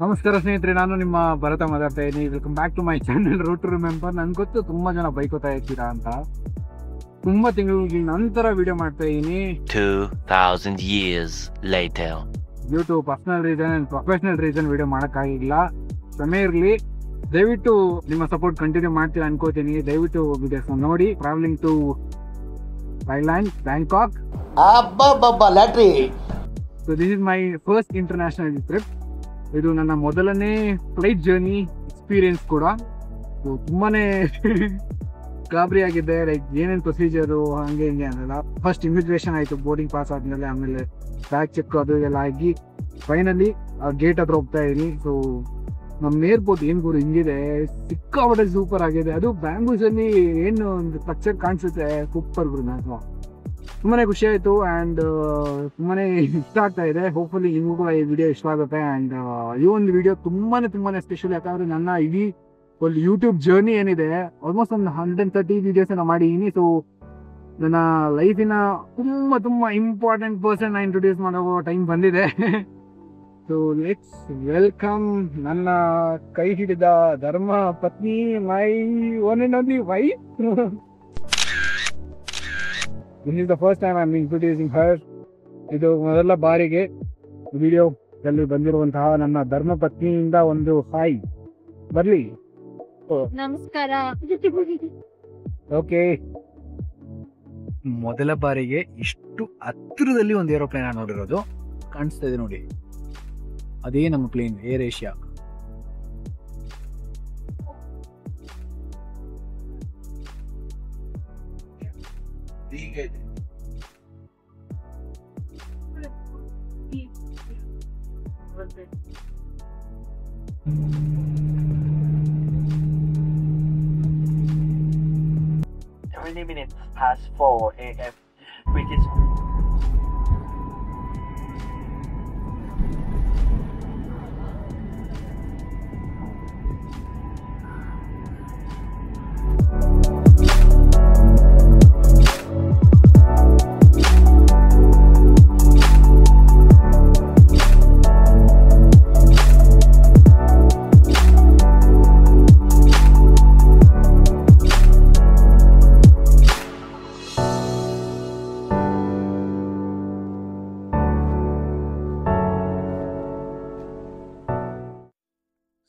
ನಮಸ್ಕಾರ ಸ್ನೇಹಿತರೆ, ನಾನು ನಿಮ್ಮ ಭರತ ಮಾತಾಡ್ತಾ ಇದ್ದೀನಿ. Welcome back to my channel road to remember. ನನ್ಗೆ ಗೊತ್ತು ತುಂಬಾ ಜನ ಬೈಕೋತಾ ಇರ್ತೀರಾ ಅಂತ. ತುಂಬಾ ತಿಂಗಳ ನಂತರ ವಿಡಿಯೋ ಮಾಡ್ತಾ ಇದ್ದೀನಿ. 2000 years later. Due to personal reason and professional reason video ಮಾಡೋಕ್ಕಾಗಿಲ್ಲ. ಕ್ಷಮೆ ಇರಲಿ. ದಯವಿಟ್ಟು ನಿಮ್ಮ ಸಪೋರ್ಟ್ ಕಂಟಿನ್ಯೂ ಮಾಡ್ತೀರಾ ಅನ್ಕೋತೀನಿ. ದಯವಿಟ್ಟು ವಿಡಿಯೋಸ್ ನೋಡಿ. Travelling to Thailand, Bangkok. ಲ್ಯಾಟ್ರಿ. So this is my first international trip. ಇದು ನನ್ನ ಮೊದಲನೇ ಫ್ಲೈಟ್ ಜರ್ನಿ ಎಕ್ಸ್ಪೀರಿಯನ್ಸ್ ಕೂಡ. ತುಂಬಾನೇ ಗಾಬರಿ ಆಗಿದೆ. ಲೈಕ್ ಏನೇನು ಪ್ರೊಸೀಜರು ಹಂಗೆ ಹಿಂಗೆ ಅನ್ನಲ್ಲ. ಫಸ್ಟ್ ಇಮಿಗ್ರೇಷನ್ ಆಯಿತು, ಬೋರ್ಡಿಂಗ್ ಪಾಸ್ ಆದ್ಮೇಲೆ, ಆಮೇಲೆ ಬ್ಯಾಗ್ ಚೆಕ್ ಅದು ಎಲ್ಲ ಆಗಿ ಫೈನಲಿ ಆ ಗೇಟ್ ಹತ್ರ ಹೋಗ್ತಾ ಇದೀನಿ. ಸೊ ನಮ್ಮ ಏರ್ಪೋರ್ಟ್ ಏನು ಗುರು ಹಿಂಗಿದೆ, ಸಿಕ್ಕಾಪಟ್ಟೆ ಸೂಪರ್ ಆಗಿದೆ. ಅದು ಬ್ಯಾಂಬೂಸ್ ಅಲ್ಲಿ ಏನು ಒಂದು ಸ್ಟ್ರಕ್ಚರ್ ಕಾಣಿಸುತ್ತೆ, ಸೂಪರ್ ಗುರು. ನಾನು ತುಂಬಾನೇ ಖುಷಿ ಆಯ್ತು ಆ್ಯಂಡ್ ತುಂಬಾನೇ ಇಷ್ಟ ಆಗ್ತಾ ಇದೆ. ಹೋಪ್ಫುಲಿ ನಿಮಗೂ ಕೂಡ ಈ ವಿಡಿಯೋ ಇಷ್ಟ ಆಗುತ್ತೆ. ಆ್ಯಂಡ್ ಈ ಒಂದು ವಿಡಿಯೋ ತುಂಬಾನೇ ಸ್ಪೆಷಲ್. ಯಾಕಂದ್ರೆ ನನ್ನ ಇಡೀ ಒಂದು ಯೂಟ್ಯೂಬ್ ಜರ್ನಿ ಏನಿದೆ, ಆಲ್ಮೋಸ್ಟ್ ಒಂದು 130 ವಿಡಿಯೋಸನ್ನ ಮಾಡಿದ್ದೀನಿ. ಸೊ ನನ್ನ ಲೈಫಿನ ತುಂಬಾ ಇಂಪಾರ್ಟೆಂಟ್ ಪರ್ಸನ್ ನಾ ಇಂಟ್ರೊಡ್ಯೂಸ್ ಮಾಡೋ ಟೈಮ್ ಬಂದಿದೆ. ಸೊ ಲೆಟ್ಸ್ ವೆಲ್ಕಮ್ ನನ್ನ ಕೈ ಹಿಡಿದ ಧರ್ಮ ಪತ್ನಿ, my one and only wife. This is the first time I'm introducing her. ಇದು ಮೊದಲ ಬಾರಿಗೆ ವಿಡಿಯೋದಲ್ಲಿ ಬಂದಿರುವಂತಹ ನನ್ನ ಧರ್ಮ ಪತ್ನಿಯಿಂದ ಒಂದು ಹಾಯ್ ಬರ್ಲಿ. ನಮಸ್ಕಾರ. ಓಕೆ, ಮೊದಲ ಬಾರಿಗೆ ಇಷ್ಟು ಹತ್ತಿರದಲ್ಲಿ ಒಂದು ಏರೋಪ್ಲೇನ್ ನೋಡಿರೋದು. ಕಾಣಿಸ್ತಾ ಇದೆ ನೋಡಿ, ಅದೇ ನಮ್ಮ plane Air Asia. Minutes past 4 a.m. which is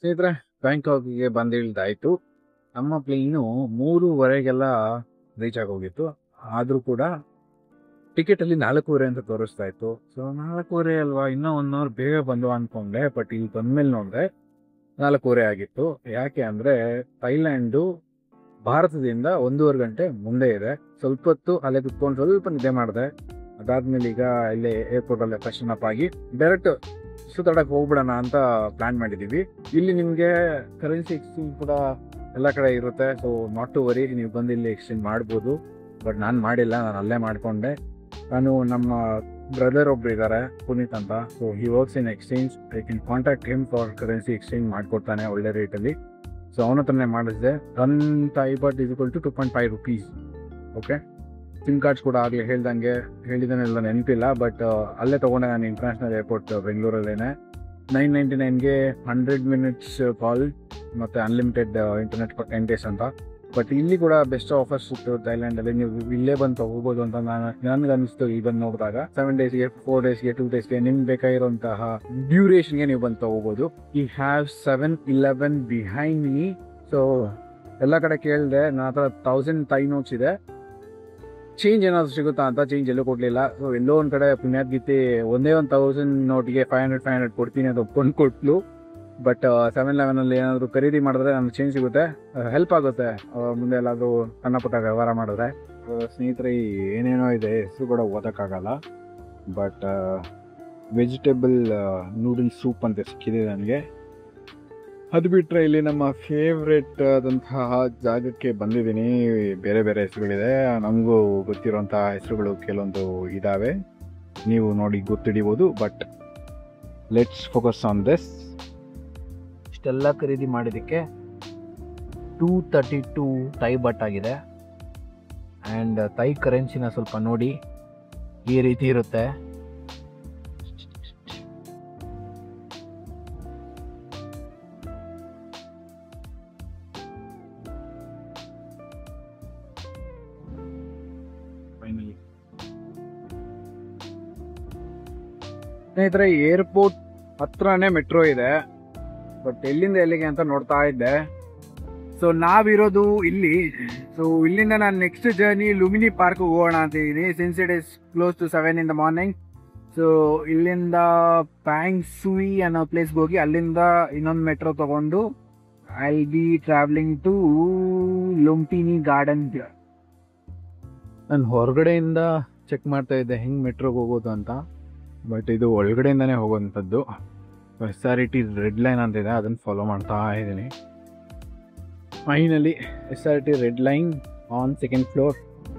ಸ್ನೇಹಿತರೆ, ಬ್ಯಾಂಕಾಕ್ಗೆ ಬಂದಿಳಿದಾಯ್ತು. ನಮ್ಮ ಪ್ಲೇನು 3:30 ರೀಚ್ ಆಗೋಗಿತ್ತು. ಆದರೂ ಕೂಡ ಟಿಕೆಟಲ್ಲಿ 4:15 ಅಂತ ತೋರಿಸ್ತಾ ಇತ್ತು. ಸೊ 4:15 ಅಲ್ವಾ, ಇನ್ನೂ 1 ಅವರ್ ಬೇಗ ಬಂದು ಅಂದ್ಕೊಂಡೆ. ಬಟ್ ಇಲ್ಲಿ ಬಂದಮೇಲೆ ನೋಡಿದೆ 4:15 ಆಗಿತ್ತು. ಯಾಕೆ ಅಂದರೆ ಥೈಲ್ಯಾಂಡು ಭಾರತದಿಂದ 1.5 ಗಂಟೆ ಮುಂದೆ ಇದೆ. ಸ್ವಲ್ಪ ಹೊತ್ತು ಅಲ್ಲೇ ಕುತ್ಕೊಂಡು ಸ್ವಲ್ಪ ನಿದ್ದೆ ಮಾಡಿದೆ. ಅದಾದ್ಮೇಲೆ ಈಗ ಇಲ್ಲೇ ಏರ್ಪೋರ್ಟಲ್ಲೇ ಫ್ರೆಶನ್ ಅಪ್ ಆಗಿ ಡೈರೆಕ್ಟ್ ಸುತ್ತಾಡಕ್ಕೆ ಹೋಗ್ಬಿಡೋಣ ಅಂತ ಪ್ಲಾನ್ ಮಾಡಿದ್ದೀವಿ. ಇಲ್ಲಿ ನಿಮಗೆ ಕರೆನ್ಸಿ ಎಕ್ಸ್ಚೇಂಜ್ ಕೂಡ ಎಲ್ಲ ಕಡೆ ಇರುತ್ತೆ. ಸೊ ನಾಟ್ ಟು ವರಿ, ನೀವು ಬಂದು ಇಲ್ಲಿ ಎಕ್ಸ್ಚೇಂಜ್ ಮಾಡ್ಬೋದು. ಬಟ್ ನಾನು ಮಾಡಿಲ್ಲ, ನಾನು ಅಲ್ಲೇ ಮಾಡಿಕೊಂಡೆ. ನಾನು ನಮ್ಮ ಬ್ರದರ್ ಒಬ್ರು ಇದ್ದಾರೆ, ಪುನೀತ್ ಅಂತ. So he works in exchange. I can contact him for currency exchange ಮಾಡಿಕೊಡ್ತಾನೆ ಒಳ್ಳೆ ರೇಟಲ್ಲಿ. ಸೊ ಅವನ ಹತ್ರನೇ ಮಾಡಿಸಿದೆ. 1 Thai baht = 2.5 rupees. Okay, SIM cards ಕೂಡ ಆಗಲಿ ಹೇಳಿದಾನೆಲ್ಲ ನೆನಪಿಲ್ಲ. ಬಟ್ ಅಲ್ಲೇ ತೊಗೊಂಡೆ ನಾನು, ಇಂಟರ್ನ್ಯಾಷನಲ್ ಏರ್ಪೋರ್ಟ್ ಬೆಂಗಳೂರಲ್ಲೇನೆ. 999ಗೆ 100 minutes ಕಾಲ್ ಮತ್ತು ಅನ್ಲಿಮಿಟೆಡ್ ಇಂಟರ್ನೆಟ್ ಫಾರ್ 10 days ಅಂತ. ಬಟ್ ಇಲ್ಲಿ ಕೂಡ ಬೆಸ್ಟ್ ಆಫರ್ಸ್ ಸಿಕ್ತು ಥೈಲ್ಯಾಂಡಲ್ಲಿ. ನೀವು ಇಲ್ಲೇ ಬಂದು ತೊಗೋಬೋದು ಅಂತ ನನಗೆ ಅನಿಸ್ತು. ಇಲ್ಲಿ ಬಂದು ನೋಡಿದಾಗ 7 daysಗೆ, 4 daysಗೆ, 2 daysಗೆ ನಿಮ್ಗೆ ಬೇಕಾಗಿರುವಂತಹ ಡ್ಯೂರೇಷನ್ಗೆ ನೀವು ಬಂದು ತೊಗೋಬೋದು. ಈ have 7-Eleven behind me. So ಎಲ್ಲ ಕಡೆ ಕೇಳಿದೆ, ನನ್ನ ಹತ್ರ 1000 Thai notes ಇದೆ, ಚೇಂಜ್ ಏನಾದ್ರು ಸಿಗುತ್ತಾ ಅಂತ. ಚೇಂಜ್ ಎಲ್ಲೂ ಕೊಡಲಿಲ್ಲ. ಸೊ ಎಲ್ಲೋ ಒಂದು ಕಡೆ ಪುಣ್ಯಾದ್ಗೀತಿ ಒಂದೇ 1000 ನೋಟಿಗೆ 500 ಕೊಡ್ತೀನಿ ಅಂತ ಒಪ್ಕೊಂಡು ಕೊಟ್ಲು. ಬಟ್ 7-Eleven ಏನಾದರೂ ಖರೀದಿ ಮಾಡಿದ್ರೆ ನನಗೆ ಚೇಂಜ್ ಸಿಗುತ್ತೆ, ಹೆಲ್ಪ್ ಆಗುತ್ತೆ ಮುಂದೆ ಎಲ್ಲಾದರೂ ಸಣ್ಣ ಪುಟ್ಟ ವ್ಯವಹಾರ ಮಾಡಿದ್ರೆ. ಸ್ನೇಹಿತರೆ, ಏನೇನೋ ಇದೆ, ಹೆಸರು ಕೂಡ ಓದೋಕ್ಕಾಗಲ್ಲ. ಬಟ್ ವೆಜಿಟೇಬಲ್ ನೂಡಲ್ ಸೂಪ್ ಅಂತ ಸಿಕ್ಕಿದೆ ನನಗೆ. ಅದು ಬಿಟ್ಟರೆ ಇಲ್ಲಿ ನಮ್ಮ ಫೇವ್ರೆಟ್ ಆದಂತಹ ಜಾಗಕ್ಕೆ ಬಂದಿದ್ದೀನಿ. ಬೇರೆ ಬೇರೆ ಹೆಸರುಗಳಿದೆ, ನಮಗೂ ಗೊತ್ತಿರೋಂಥ ಹೆಸರುಗಳು ಕೆಲವೊಂದು ಇದ್ದಾವೆ, ನೀವು ನೋಡಿ ಗೊತ್ತಿಡಿಬೋದು. But let's focus on this. ಇಷ್ಟೆಲ್ಲ ಖರೀದಿ ಮಾಡಿದ್ದಕ್ಕೆ 232 Thai baht ಆಗಿದೆ. ಆ್ಯಂಡ್ ಥೈ ಕರೆನ್ಸಿನ ಸ್ವಲ್ಪ ನೋಡಿ, ಈ ರೀತಿ ಇರುತ್ತೆ. ಸ್ನೇಹಿತರೆ, ಏರ್ಪೋರ್ಟ್ ಹತ್ರನೇ ಮೆಟ್ರೋ ಇದೆ, ಬಟ್ ಎಲ್ಲಿಂದ ಎಲ್ಲಿಗೆ ಅಂತ ನೋಡ್ತಾ ಇದ್ದೆ. ಸೊ ನಾವಿರೋದು ಇಲ್ಲಿ. ಸೊ ಇಲ್ಲಿಂದ ನಾನು ನೆಕ್ಸ್ಟ್ ಜರ್ನಿ ಲುಮಿನಿ ಪಾರ್ಕ್ ಹೋಗೋಣ ಅಂತ ಇದ್ದೀನಿ, since it is close to 7 in the morning. So ಇಲ್ಲಿಂದ ಪ್ಯಾಂಗ್ ಸುಯಿ ಅನ್ನೋ ಪ್ಲೇಸ್ಗೆ ಹೋಗಿ ಅಲ್ಲಿಂದ ಇನ್ನೊಂದು ಮೆಟ್ರೋ ತಗೊಂಡು I will be travelling to Lumpini garden. ನಾನು ಹೊರಗಡೆಯಿಂದ ಚೆಕ್ ಮಾಡ್ತಾ ಇದ್ದೆ ಹೆಂಗೆ ಮೆಟ್ರೋಗೆ ಹೋಗೋದು ಅಂತ, ಬಟ್ ಇದು ಒಳಗಡೆಯಿಂದನೇ ಹೋಗೋವಂಥದ್ದು. SRT ರೆಡ್ ಲೈನ್ ಅಂತ ಇದೆ, ಅದನ್ನು ಫಾಲೋ ಮಾಡ್ತಾ ಇದ್ದೀನಿ. Finally SRT red line on 2nd floor.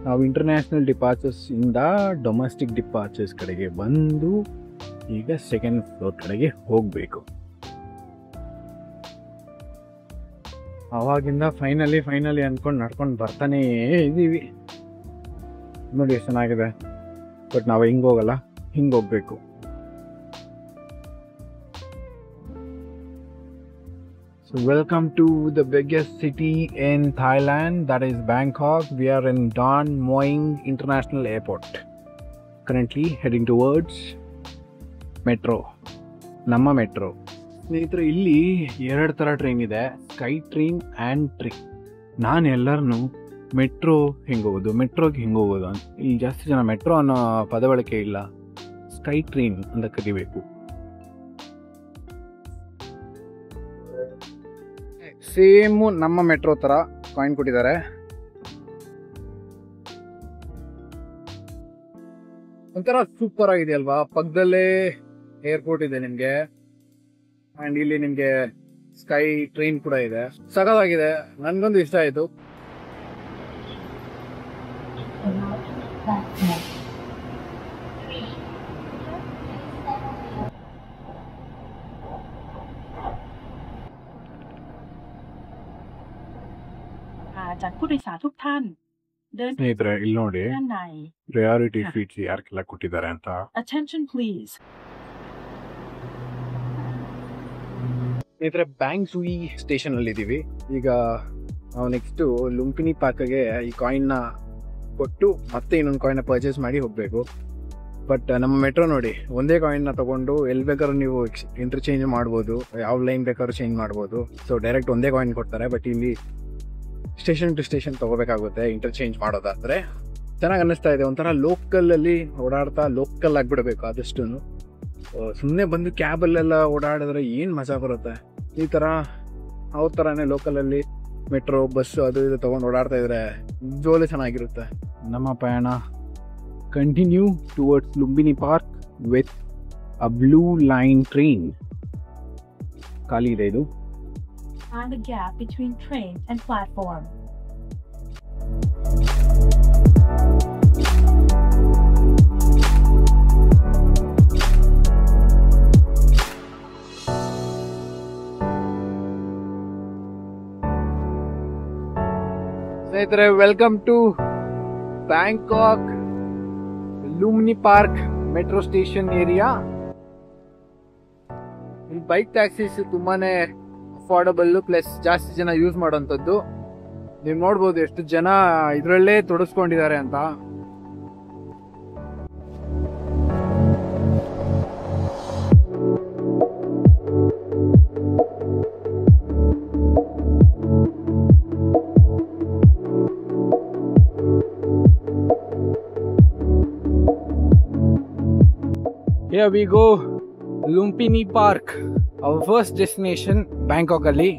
ನಾವು ಇಂಟರ್ನ್ಯಾಷನಲ್ ಡಿಪಾರ್ಚರ್ಸ್ ಇಂದ ಡೊಮೆಸ್ಟಿಕ್ ಡಿಪಾರ್ಚರ್ಸ್ ಕಡೆಗೆ ಬಂದು ಈಗ 2nd floor ಕಡೆಗೆ ಹೋಗಬೇಕು. ಅವಾಗಿಂದ ಫೈನಲಿ ಅಂದ್ಕೊಂಡು ನಡ್ಕೊಂಡು ಬರ್ತಾನೇ ಇದ್ದೀವಿ. ನೋಡಿ ಎಷ್ಟು ಚೆನ್ನಾಗಿದೆ. ಬಟ್ ನಾವು ಹಿಂಗೆ ಹೋಗಲ್ಲ, ಹಿಂಗೆ ಹೋಗ್ಬೇಕು. So welcome to the biggest city in Thailand, that is Bangkok. We are in Don Mueang International Airport. Currently heading towards metro. ನಮ್ಮ ಮೆಟ್ರೋ. ಸ್ನೇಹಿತರೆ, ಇಲ್ಲಿ 2 ಥರ ಟ್ರೈನ್ ಇದೆ, ಸ್ಕೈ ಟ್ರೈನ್ ಆ್ಯಂಡ್ ಟ್ರೈನ್. ನಾನು ಎಲ್ಲರನ್ನೂ ಮೆಟ್ರೋ ಹೆಂಗೆ ಹೋಗೋದು, ಮೆಟ್ರೋಗೆ ಹೆಂಗೆ ಹೋಗೋದು ಅಂತ. ಇಲ್ಲಿ ಜಾಸ್ತಿ ಜನ ಮೆಟ್ರೋ ಅನ್ನೋ ಪದ ಬಳಕೆ ಇಲ್ಲ, ಸ್ಕೈ ಟ್ರೈನ್ ಅಂತ ಕರಿಬೇಕು. ಸೇಮು ನಮ್ಮ ಮೆಟ್ರೋ ಥರ ಕಾಯಿನ್ ಕೊಟ್ಟಿದ್ದಾರೆ. ಒಂಥರ ಸೂಪರ್ ಆಗಿದೆ ಅಲ್ವಾ? ಪಕ್ಕದಲ್ಲೇ ಏರ್ಪೋರ್ಟ್ ಇದೆ ನಿಮಗೆ, ಆ್ಯಂಡ್ ಇಲ್ಲಿ ನಿಮಗೆ ಸ್ಕೈ ಟ್ರೈನ್ ಕೂಡ ಇದೆ. ಸಖತ್ತಾಗಿದೆ, ನನಗೊಂದು ಇಷ್ಟ ಆಯಿತು.จากผู้โดยสารทุกท่านเดิน ಸ್ನೇಹಿತರೆ, ಇಲ್ಲಿ ನೋಡಿด้านใน ಪ್ರಯಾರಿಟಿ ಸೀಟ್ಸ್ ಯಾರಿಗೆಲ್ಲ ಕೊಟ್ಟಿದ್ದಾರೆ ಅಂತ. Attention please. ಸ್ನೇಹಿತರೆ, ಬ್ಯಾಂಗ್ ಸುಯಿ ಸ್ಟೇಷನ್ ಅಲ್ಲಿ ಇದ್ದೀವಿ. ಈಗ ನಾವು ನೆಕ್ಸ್ಟ್ ಲುಂಪಿನಿ ಪಾರ್ಕ್ಗೆ ಈ ಕಾಯಿನ್ನ ಕೊಟ್ಟು ಮತ್ತೆ ಇನ್ನೊಂದು ಕಾಯಿನ್ನ ಪರ್ಚೇಸ್ ಮಾಡಿ ಹೋಗಬೇಕು. ಬಟ್ ನಮ್ಮ ಮೆಟ್ರೋ ನೋಡಿ, ಒಂದೇ ಕಾಯಿನ್ನ ತಗೊಂಡು ಎಲ್ಲಿ ಬೇಕಾದ್ರೂ ನೀವು ಇಂಟರ್ಚೇಂಜ್ ಮಾಡ್ಬೋದು, ಯಾವ ಲೈನ್ ಬೇಕಾದ್ರೂ ಚೇಂಜ್ ಮಾಡ್ಬೋದು. ಸೊ ಡೈರೆಕ್ಟ್ ಒಂದೇ ಕಾಯಿನ್ ಕೊಡ್ತಾರೆ. ಬಟ್ ಇಲ್ಲಿ ಸ್ಟೇಷನ್ ಟು ಸ್ಟೇಷನ್ ತೊಗೋಬೇಕಾಗುತ್ತೆ ಇಂಟರ್ಚೇಂಜ್ ಮಾಡೋದಾದರೆ. ಚೆನ್ನಾಗಿ ಅನ್ನಿಸ್ತಾ ಇದೆ. ಒಂಥರ ಲೋಕಲಲ್ಲಿ ಓಡಾಡ್ತಾ ಲೋಕಲ್ ಆಗಿಬಿಡಬೇಕು ಆದಷ್ಟು. ಸುಮ್ಮನೆ ಬಂದು ಕ್ಯಾಬಲ್ಲೆಲ್ಲ ಓಡಾಡಿದ್ರೆ ಏನು ಮಜಾ ಬರುತ್ತೆ. ಈ ಥರ ಅವ್ರ ಥರನೇ ಲೋಕಲಲ್ಲಿ ಮೆಟ್ರೋ ಬಸ್ಸು ಅದು ಇದು ತೊಗೊಂಡು ಓಡಾಡ್ತಾ ಇದ್ರೆ ಜೋಲಿ ಚೆನ್ನಾಗಿರುತ್ತೆ. ನಮ್ಮ ಪಯಣ continue towards Lumbini park with a blue line train. ಖಾಲಿ ಇದೆ ಇದು. Find the gap between train and platform. ಸ್ನೇಹಿತರೆ, welcome to Bangkok Lumpini park metro station area. ಈ ಬೈಕ್ ಟ್ಯಾಕ್ಸೀಸ್ ತುಂಬಾನೇ ಅಫೋರ್ಡಬಲ್ ಪ್ಲಸ್ ಜಾಸ್ತಿ ಜನ ಯೂಸ್ ಮಾಡೋಂಥದ್ದು. ನೀವು ನೋಡ್ಬೋದು ಎಷ್ಟು ಜನ ಇದರಲ್ಲೇ ತೊಡಸ್ಕೊಂಡಿದ್ದಾರೆ ಅಂತ. Here we go, Lumpini Park, our first destination, Bangkok ಅಲ್ಲಿ.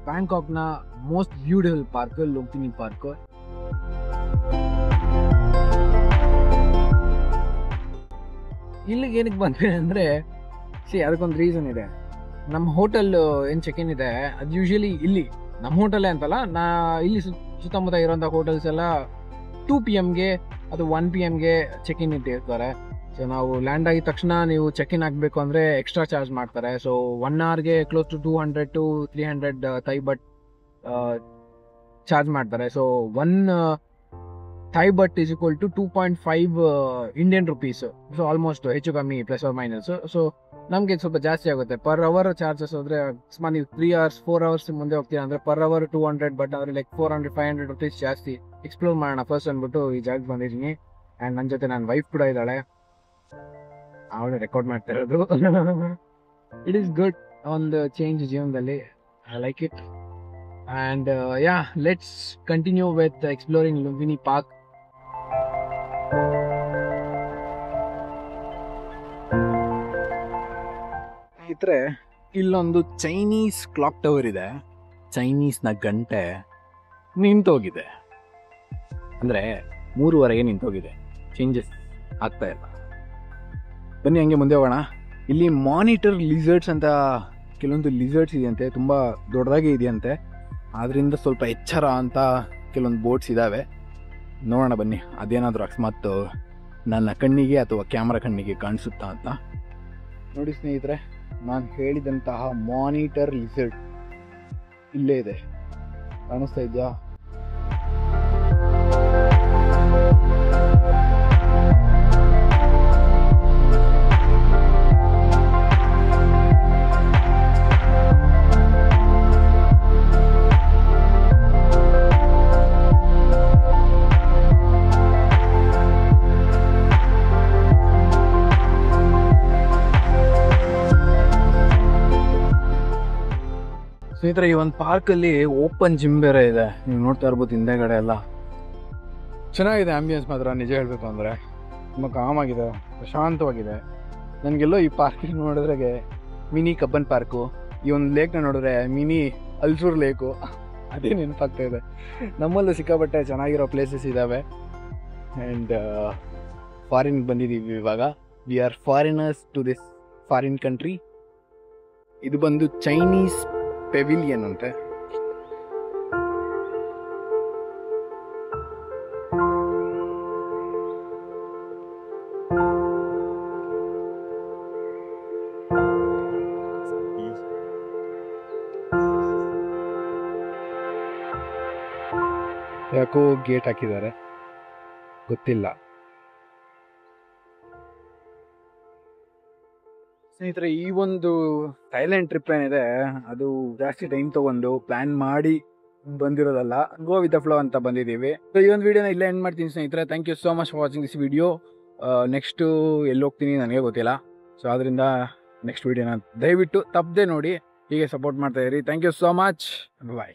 ಬ್ಯಾಂಕಾಕ್ನ ಮೋಸ್ಟ್ ಬ್ಯೂಟಿಫುಲ್ ಪಾರ್ಕ್ ಲುಂಪಿನಿ ಪಾರ್ಕ್. ಇಲ್ಲಿಗೆ ಏನಕ್ಕೆ ಬಂದ್ವಿ ಅಂದರೆ, ಅದಕ್ಕೊಂದು ರೀಸನ್ ಇದೆ. ನಮ್ಮ ಹೋಟೆಲ್ ಏನು ಚೆಕ್ ಇನ್ ಇದೆ ಅದು ಯೂಶಲಿ ಇಲ್ಲಿ ನಮ್ಮ ಹೋಟೆಲೇ ಅಂತಲ್ಲ, ಇಲ್ಲಿ ಸುತ್ತಮುತ್ತ ಇರೋಂಥ ಹೋಟೆಲ್ಸ್ ಎಲ್ಲ 2 PM ಅದು 1 PM ಚೆಕ್ ಇನ್ ಇಟ್ಟಿರ್ತಾರೆ. ಸೊ ನಾವು ಲ್ಯಾಂಡ್ ಆಗಿದ ತಕ್ಷಣ ನೀವು ಚೆಕ್ ಇನ್ ಆಗಬೇಕು ಅಂದರೆ ಎಕ್ಸ್ಟ್ರಾ ಚಾರ್ಜ್ ಮಾಡ್ತಾರೆ. ಸೊ 1 hourಗೆ close to 200 to 300 Thai baht charge ಮಾಡ್ತಾರೆ. So 1 Thai baht is equal to 2.5 Indian rupees. So almost ಹೆಚ್ಚು ಕಮ್ಮಿ ಪ್ಲಸ್ ಆರ್ ಮೈನಸ್. ಸೊ ನಮಗೆ ಸ್ವಲ್ಪ ಜಾಸ್ತಿ ಆಗುತ್ತೆ ಪರ್ ಅವರ್ ಚಾರ್ಜಸ್ ಹೋದರೆ. ಅಕಸ್ಮಾತ್ ನೀವು 3 hours 4 hours ಮುಂದೆ ಹೋಗ್ತೀರಾ ಅಂದರೆ ಪರ್ ಅವರ್ 200, ಬಟ್ ಅವ್ರಿಗೆ ಲೈಕ್ 400-500 ರುಪೀಸ್ ಜಾಸ್ತಿ. ಎಕ್ಸ್ಪ್ಲೋರ್ ಮಾಡೋಣ ಫಸ್ಟ್ ಅಂದ್ಬಿಟ್ಟು ಈ ಜಾಗಕ್ಕೆ ಬಂದಿದ್ದೀನಿ. ಆ್ಯಂಡ್ ನನ್ನ ಜೊತೆ ನನ್ನ ವೈಫ್ ಕೂಡ ಇದ್ದಾಳೆ, ಅವಳು ರೆಕಾರ್ಡ್ ಮಾಡ್ತಾ ಇರೋದು. ಇಟ್ ಈಸ್ ಗುಡ್, ಒಂದು ಚೇಂಜ್ ಜೀವನದಲ್ಲಿ. I like it. And yeah, let's continue with exploring Lumbini park. ಸ್ನೇಹಿತರೆ, ಇಲ್ಲೊಂದು ಚೈನೀಸ್ ಕ್ಲಾಕ್ ಟವರ್ ಇದೆ. ಚೈನೀಸ್ನ ಗಂಟೆ ನಿಂತೋಗಿದೆ, ಅಂದರೆ 3:30 ನಿಂತೋಗಿದೆ, ಚೇಂಜಸ್ ಆಗ್ತಾ ಇಲ್ಲ. ಬನ್ನಿ ಹಂಗೆ ಮುಂದೆ ಹೋಗೋಣ. ಇಲ್ಲಿ ಮಾನಿಟರ್ ಲಿಸರ್ಡ್ಸ್ ಅಂತ ಕೆಲವೊಂದು ಲಿಸರ್ಡ್ಸ್ ಇದೆಯಂತೆ, ತುಂಬ ದೊಡ್ಡದಾಗಿ ಇದೆಯಂತೆ. ಆದ್ದರಿಂದ ಸ್ವಲ್ಪ ಎಚ್ಚರ ಅಂತ ಕೆಲವೊಂದು ಬೋಟ್ಸ್ ಇದ್ದಾವೆ. ನೋಡೋಣ ಬನ್ನಿ, ಅದೇನಾದರೂ ಅಕಸ್ಮಾತ್ ನನ್ನ ಕಣ್ಣಿಗೆ ಅಥವಾ ಕ್ಯಾಮ್ರಾ ಕಣ್ಣಿಗೆ ಕಾಣಿಸುತ್ತಾ ಅಂತ. ನೋಡಿ ಸ್ನೇಹಿತರೆ, ನಾನು ಹೇಳಿದಂತಹ ಮಾನಿಟರ್ ಲಿಸರ್ಡ್ ಇಲ್ಲೇ ಇದೆ, ಕಾಣಿಸ್ತಾ ಇದೆಯಾ? ಸ್ನೇಹಿತರೆ, ಈ ಒಂದು ಪಾರ್ಕಲ್ಲಿ ಓಪನ್ ಜಿಮ್ ಬೇರೆ ಇದೆ. ನೀವು ನೋಡ್ತಾ ಇರ್ಬೋದು ಹಿಂದೆಗಡೆ ಎಲ್ಲ. ಚೆನ್ನಾಗಿದೆ ಆಂಬಿಯನ್ಸ್ ಮಾತ್ರ, ನಿಜ ಹೇಳಬೇಕು ಅಂದರೆ. ತುಂಬ ಕಾಮಾಗಿದೆ, ಪ್ರಶಾಂತವಾಗಿದೆ. ನನಗೆಲ್ಲೋ ಈ ಪಾರ್ಕಿಗೆ ನೋಡಿದ್ರೆ ಮಿನಿ ಕಬ್ಬನ್ ಪಾರ್ಕು, ಈ ಒಂದು ಲೇಕ್ನ ನೋಡಿದ್ರೆ ಮಿನಿ ಅಲ್ಸೂರ್ ಲೇಕು ಅದೇ ನೆನಪಾಗ್ತಾ ಇದೆ. ನಮ್ಮಲ್ಲೂ ಸಿಕ್ಕಾಪಟ್ಟೆ ಚೆನ್ನಾಗಿರೋ ಪ್ಲೇಸಸ್ ಇದ್ದಾವೆ. ಆ್ಯಂಡ್ ಫಾರಿನ್ಗೆ ಬಂದಿದ್ದೀವಿ ಇವಾಗ. We are foreigners to this foreign country. ಇದು ಬಂದು ಚೈನೀಸ್ ಪೆವಿಲಿಯನ್ ಅಂತೆ. ಯಾಕೋ ಗೇಟ್ ಹಾಕಿದ್ದಾರೆ, ಗೊತ್ತಿಲ್ಲ. ಸ್ನೇಹಿತರೆ, ಈ ಒಂದು ಥೈಲ್ಯಾಂಡ್ ಟ್ರಿಪ್ ಏನಿದೆ ಅದು ಜಾಸ್ತಿ ಟೈಮ್ ತೊಗೊಂಡು ಪ್ಲ್ಯಾನ್ ಮಾಡಿ ಬಂದಿರೋದಲ್ಲ, ಗೋ ವಿತ್ ದ ಫ್ಲೋ ಅಂತ ಬಂದಿದ್ದೀವಿ. ಸೊ ಈ ಒಂದು ವಿಡಿಯೋನ ಇಲ್ಲೇ ಎಂಡ್ ಮಾಡ್ತೀನಿ ಸ್ನೇಹಿತರೆ. Thank you so much for watching this video. Next ಎಲ್ಲಿ ಹೋಗ್ತೀನಿ ನನಗೆ ಗೊತ್ತಿಲ್ಲ. ಸೊ ಅದರಿಂದ ನೆಕ್ಸ್ಟ್ ವಿಡಿಯೋನ ದಯವಿಟ್ಟು ತಪ್ಪದೆ ನೋಡಿ, ಹೀಗೆ ಸಪೋರ್ಟ್ ಮಾಡ್ತಾ ಇರಿ. Thank you so much. Bye.